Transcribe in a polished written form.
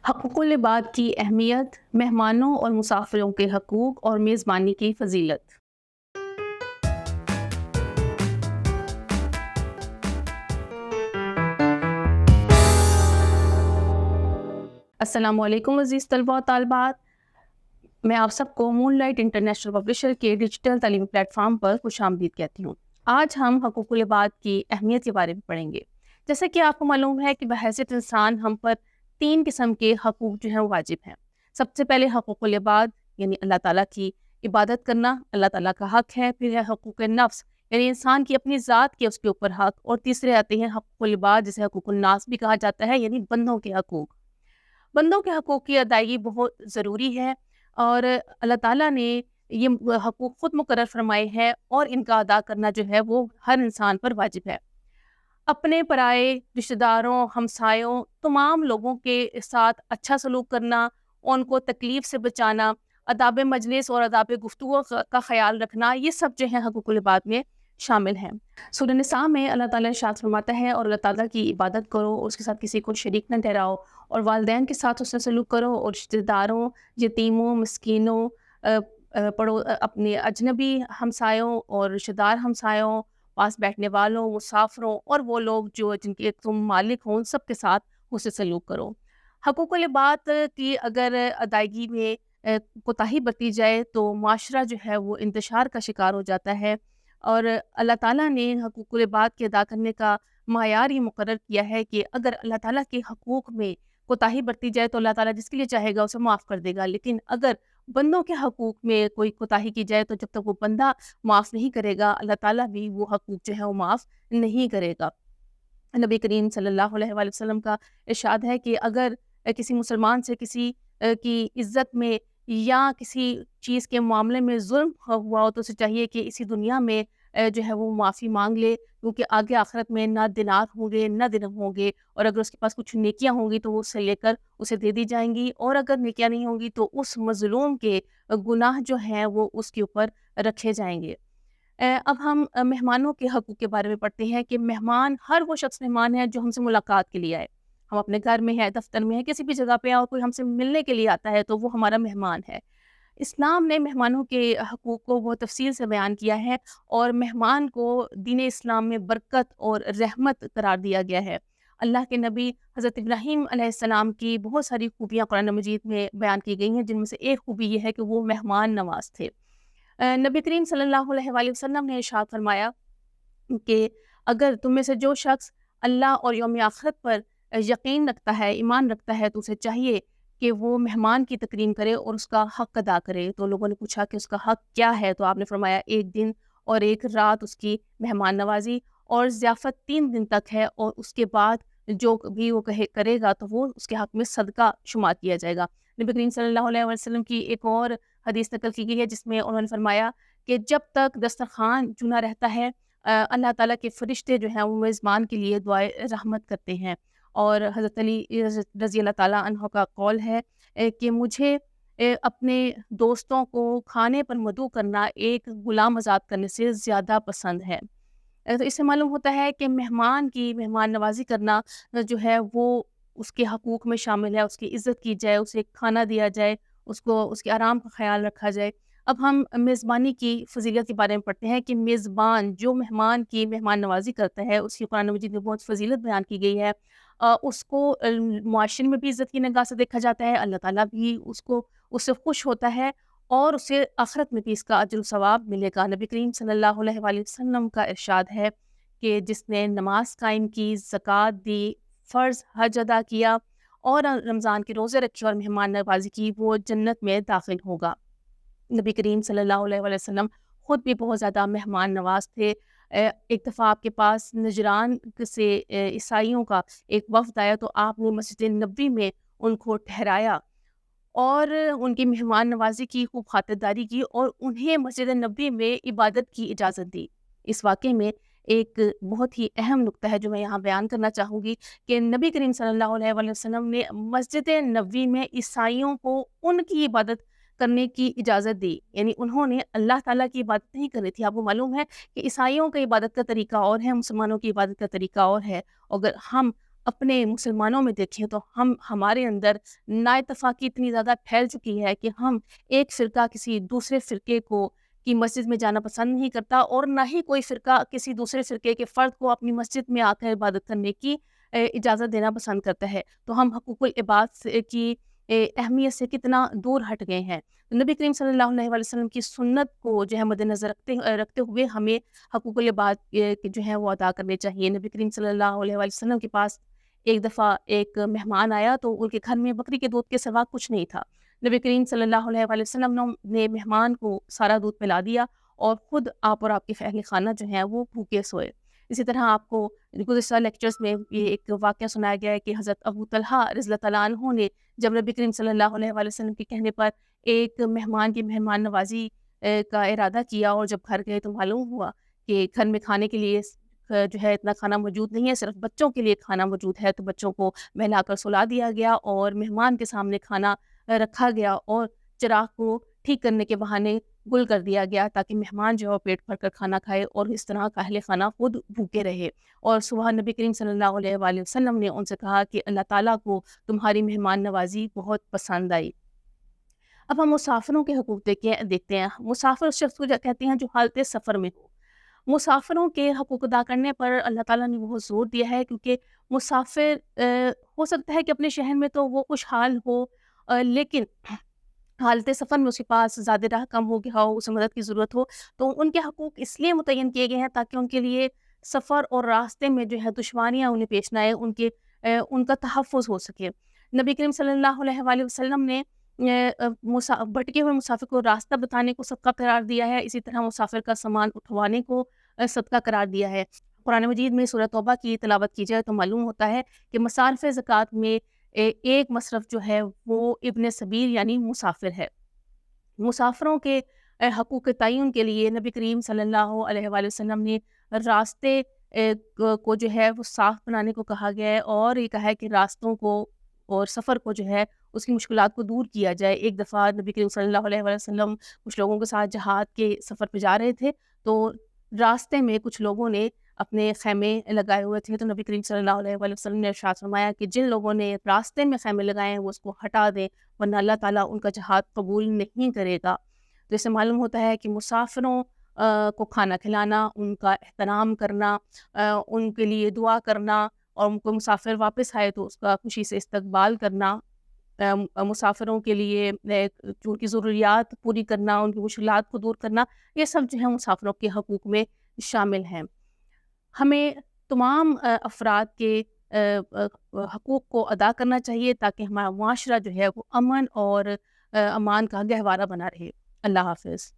حقوق العباد کی اہمیت، مہمانوں اور مسافروں کے حقوق اور میزبانی کی فضیلت۔ السلام علیکم عزیز طلباء و طالبات، میں آپ سب کو مون لائٹ انٹرنیشنل پبلشر کے ڈیجیٹل تعلیمی پلیٹ فارم پر خوش آمدید کہتی ہوں۔ آج ہم حقوق العباد کی اہمیت کے بارے میں پڑھیں گے۔ جیسا کہ آپ کو معلوم ہے کہ بحیثیت انسان ہم پر 3 قسم کے حقوق جو ہیں واجب ہیں۔ سب سے پہلے حقوق العباد یعنی اللہ تعالیٰ کی عبادت کرنا اللہ تعالیٰ کا حق ہے، پھر ہے حقوق نفس یعنی انسان کی اپنی ذات کے اس کے اوپر حق، اور تیسرے آتے ہیں حقوق العباد جسے حقوق الناس بھی کہا جاتا ہے یعنی بندوں کے حقوق۔ بندوں کے حقوق کی ادائیگی بہت ضروری ہے، اور اللہ تعالیٰ نے یہ حقوق خود مقرر فرمائے ہیں، اور ان کا ادا کرنا جو ہے وہ ہر انسان پر واجب ہے۔ اپنے پرائے رشتہ داروں، ہمسایوں، تمام لوگوں کے ساتھ اچھا سلوک کرنا، ان کو تکلیف سے بچانا، آداب مجلس اور آداب گفتگو کا خیال رکھنا، یہ سب جو ہیں حقوق العباد میں شامل ہیں۔ سورہ نساء میں اللہ تعالیٰ ارشاد فرماتا ہے، اور اللہ تعالیٰ کی عبادت کرو اور اس کے ساتھ کسی کو شریک نہ ٹھہراؤ، اور والدین کے ساتھ حسن سلوک کرو، اور رشتہ داروں، یتیموں، مسکینوں، اپنے اجنبی ہمسایوں اور رشتہ دار ہمسایوں، پاس بیٹھنے والوں، مسافروں، اور وہ لوگ جو جن کے تم مالک ہوں، ان سب کے ساتھ حسن سلوک کرو۔ حقوق العباد کی اگر ادائیگی میں کوتاہی برتی جائے تو معاشرہ جو ہے وہ انتشار کا شکار ہو جاتا ہے، اور اللہ تعالیٰ نے حقوق العباد کے ادا کرنے کا معیار یہ مقرر کیا ہے کہ اگر اللہ تعالیٰ کے حقوق میں کوتاہی برتی جائے تو اللہ تعالیٰ جس کے لیے چاہے گا اسے معاف کر دے گا، لیکن اگر بندوں کے حقوق میں کوئی کوتاہی کی جائے تو جب تک وہ بندہ معاف نہیں کرے گا، اللہ تعالیٰ بھی وہ حقوق جو ہے وہ معاف نہیں کرے گا۔ نبی کریم صلی اللہ علیہ وآلہ وسلم کا ارشاد ہے کہ اگر کسی مسلمان سے کسی کی عزت میں یا کسی چیز کے معاملے میں ظلم ہوا ہو تو اسے چاہیے کہ اسی دنیا میں جو ہے وہ معافی مانگ لے، کیونکہ آگے آخرت میں نہ دینار ہوں گے نہ درہم ہوں گے، اور اگر اس کے پاس کچھ نیکیاں ہوں گی تو وہ اسے لے کر اسے دے دی جائیں گی، اور اگر نیکیاں نہیں ہوں گی تو اس مظلوم کے گناہ جو ہیں وہ اس کے اوپر رکھے جائیں گے۔ اب ہم مہمانوں کے حقوق کے بارے میں پڑھتے ہیں کہ مہمان، ہر وہ شخص مہمان ہے جو ہم سے ملاقات کے لیے آئے۔ ہم اپنے گھر میں ہے، دفتر میں ہے، کسی بھی جگہ پہ اور کوئی ہم سے ملنے کے لیے آتا ہے تو وہ ہمارا مہمان ہے۔ اسلام نے مہمانوں کے حقوق کو بہت تفصیل سے بیان کیا ہے، اور مہمان کو دین اسلام میں برکت اور رحمت قرار دیا گیا ہے۔ اللہ کے نبی حضرت ابراہیم علیہ السلام کی بہت ساری خوبیاں قرآن مجید میں بیان کی گئی ہیں، جن میں سے ایک خوبی یہ ہے کہ وہ مہمان نواز تھے۔ نبی کریم صلی اللہ علیہ وآلہ وسلم نے ارشاد فرمایا کہ اگر تم میں سے جو شخص اللہ اور یوم آخرت پر یقین رکھتا ہے، ایمان رکھتا ہے، تو اسے چاہیے کہ وہ مہمان کی تکریم کرے اور اس کا حق ادا کرے۔ تو لوگوں نے پوچھا کہ اس کا حق کیا ہے، تو آپ نے فرمایا 1 دن اور 1 رات اس کی مہمان نوازی، اور ضیافت 3 دن تک ہے، اور اس کے بعد جو بھی وہ کرے گا تو وہ اس کے حق میں صدقہ شمار کیا جائے گا۔ نبی کریم صلی اللہ علیہ وسلم کی ایک اور حدیث نقل کی گئی ہے جس میں انہوں نے فرمایا کہ جب تک دسترخوان چنا رہتا ہے، اللہ تعالیٰ کے فرشتے جو ہیں وہ میزبان کے لیے دعائے رحمت کرتے ہیں۔ اور حضرت علی رضی اللہ تعالیٰ عنہ کا قول ہے کہ مجھے اپنے دوستوں کو کھانے پر مدعو کرنا ایک غلام آزاد کرنے سے زیادہ پسند ہے۔ تو اس سے معلوم ہوتا ہے کہ مہمان کی مہمان نوازی کرنا جو ہے وہ اس کے حقوق میں شامل ہے، اس کی عزت کی جائے، اسے کھانا دیا جائے، اس کو اس کے آرام کا خیال رکھا جائے۔ اب ہم میزبانی کی فضیلت کے بارے میں پڑھتے ہیں کہ میزبان جو مہمان کی مہمان نوازی کرتا ہے اس کی قرآن مجید میں بہت فضیلت بیان کی گئی ہے۔ اس کو معاشرے میں بھی عزت کی نگاہ سے دیکھا جاتا ہے، اللہ تعالیٰ بھی اس سے خوش ہوتا ہے، اور اسے آخرت میں بھی اس کا اجر و ثواب ملے گا۔ نبی کریم صلی اللہ علیہ وآلہ وسلم کا ارشاد ہے کہ جس نے نماز قائم کی، زکوٰۃ دی، فرض حج ادا کیا، اور رمضان کے روزے رکھے اور مہمان نوازی کی، وہ جنت میں داخل ہوگا۔ نبی کریم صلی اللہ علیہ وآلہ وسلم خود بھی بہت زیادہ مہمان نواز تھے۔ ایک دفعہ آپ کے پاس نجران سے عیسائیوں کا ایک وفد آیا، تو آپ نے مسجد نبوی میں ان کو ٹھہرایا اور ان کی مہمان نوازی کی، خوب خاطرداری کی، اور انہیں مسجد نبوی میں عبادت کی اجازت دی۔ اس واقعے میں ایک بہت ہی اہم نقطہ ہے جو میں یہاں بیان کرنا چاہوں گی کہ نبی کریم صلی اللہ علیہ وآلہ وسلم نے مسجد نبوی میں عیسائیوں کو ان کی عبادت کرنے کی اجازت دی، یعنی انہوں نے اللہ تعالیٰ کی عبادت نہیں کرنی تھی۔ آپ کو معلوم ہے کہ عیسائیوں کی عبادت کا طریقہ اور ہے، مسلمانوں کی عبادت کا طریقہ اور ہے۔ اگر ہم اپنے مسلمانوں میں دیکھیں تو ہمارے اندر نا اتفاقی اتنی زیادہ پھیل چکی ہے کہ ہم ایک فرقہ کسی دوسرے فرقے کو کی مسجد میں جانا پسند نہیں کرتا، اور نہ ہی کوئی فرقہ کسی دوسرے فرقے کے فرد کو اپنی مسجد میں آ کر عبادت کرنے کی اجازت دینا پسند کرتا ہے۔ تو ہم حقوق العباد کی اہمیت سے کتنا دور ہٹ گئے ہیں۔ نبی کریم صلی اللہ علیہ وسلم کی سنت کو جو ہے مد نظر رکھتے ہوئے ہمیں حقوق العباد جو ہے وہ ادا کرنے چاہیے۔ نبی کریم صلی اللہ علیہ وسلم کے پاس ایک دفعہ ایک مہمان آیا تو ان کے گھر میں بکری کے دودھ کے سوا کچھ نہیں تھا۔ نبی کریم صلی اللہ علیہ وسلم نے مہمان کو سارا دودھ پلا دیا اور خود آپ اور آپ کے اہل خانہ جو ہیں وہ بھوکے سوئے۔ اسی طرح آپ کو گزشتہ لیکچرز میں یہ ایک واقعہ سنایا گیا ہے کہ حضرت ابو طلحہ رضی اللہ عنہ نے جب نبی کریم صلی اللہ علیہ وسلم کے کہنے پر ایک مہمان کی مہمان نوازی کا ارادہ کیا، اور جب گھر گئے تو معلوم ہوا کہ گھر میں کھانے کے لیے جو ہے اتنا کھانا موجود نہیں ہے، صرف بچوں کے لیے کھانا موجود ہے، تو بچوں کو بہلا کر سلا دیا گیا اور مہمان کے سامنے کھانا رکھا گیا اور چراغ کو ٹھیک کرنے کے بہانے گل کر دیا گیا تاکہ مہمان جو ہے پیٹ بھر کر کھانا کھائے اور اس طرح کا اہل خانہ خود بھوکے رہے۔ اور صبح نبی کریم صلی اللہ علیہ وآلہ وسلم نے ان سے کہا کہ اللہ تعالیٰ کو تمہاری مہمان نوازی بہت پسند آئی۔ اب ہم مسافروں کے حقوق دیکھتے ہیں۔ مسافر اس شخص کو کہتے ہیں جو حالت سفر میں ہو۔ مسافروں کے حقوق ادا کرنے پر اللہ تعالیٰ نے بہت زور دیا ہے، کیونکہ مسافر ہو سکتا ہے کہ اپنے شہر میں تو وہ خوشحال ہو، لیکن حالت سفر میں اس کے پاس زیادہ راہ کم ہو گیا ہو، اسے مدد کی ضرورت ہو، تو ان کے حقوق اس لیے متعین کیے گئے ہیں تاکہ ان کے لیے سفر اور راستے میں جو ہے دشواریاں انہیں پیش نہ آئے، ان کا تحفظ ہو سکے۔ نبی کریم صلی اللہ علیہ وآلہ وسلم نے بھٹکے ہوئے مسافر کو راستہ بتانے کو صدقہ قرار دیا ہے، اسی طرح مسافر کا سامان اٹھوانے کو صدقہ قرار دیا ہے۔ قرآن مجید میں سورہ توبہ کی تلاوت کی جائے تو معلوم ہوتا ہے کہ مصارف زکوٰۃ میں ایک مصرف جو ہے وہ ابن سبیل یعنی مسافر ہے۔ مسافروں کے حقوق تعین کے لیے نبی کریم صلی اللہ علیہ وآلہ وسلم نے راستے کو جو ہے وہ صاف بنانے کو کہا گیا ہے، اور یہ کہا ہے کہ راستوں کو اور سفر کو جو ہے اس کی مشکلات کو دور کیا جائے۔ ایک دفعہ نبی کریم صلی اللہ علیہ وآلہ وسلم کچھ لوگوں کے ساتھ جہاد کے سفر پہ جا رہے تھے، تو راستے میں کچھ لوگوں نے اپنے خیمے لگائے ہوئے تھے، تو نبی کریم صلی اللہ علیہ وآلہ وسلم نے ارشاد فرمایا کہ جن لوگوں نے راستے میں خیمے لگائے ہیں وہ اس کو ہٹا دیں، ورنہ اللہ تعالیٰ ان کا جہاد قبول نہیں کرے گا۔ تو اس سے معلوم ہوتا ہے کہ مسافروں کو کھانا کھلانا، ان کا احترام کرنا، ان کے لیے دعا کرنا، اور ان کو مسافر واپس آئے تو اس کا خوشی سے استقبال کرنا، مسافروں کے لیے ان کی ضروریات پوری کرنا، ان کی مشکلات کو دور کرنا، یہ سب جو ہے مسافروں کے حقوق میں شامل ہیں۔ ہمیں تمام افراد کے حقوق کو ادا کرنا چاہیے تاکہ ہمارا معاشرہ جو ہے وہ امن اور امان کا گہوارہ بنا رہے۔ اللہ حافظ۔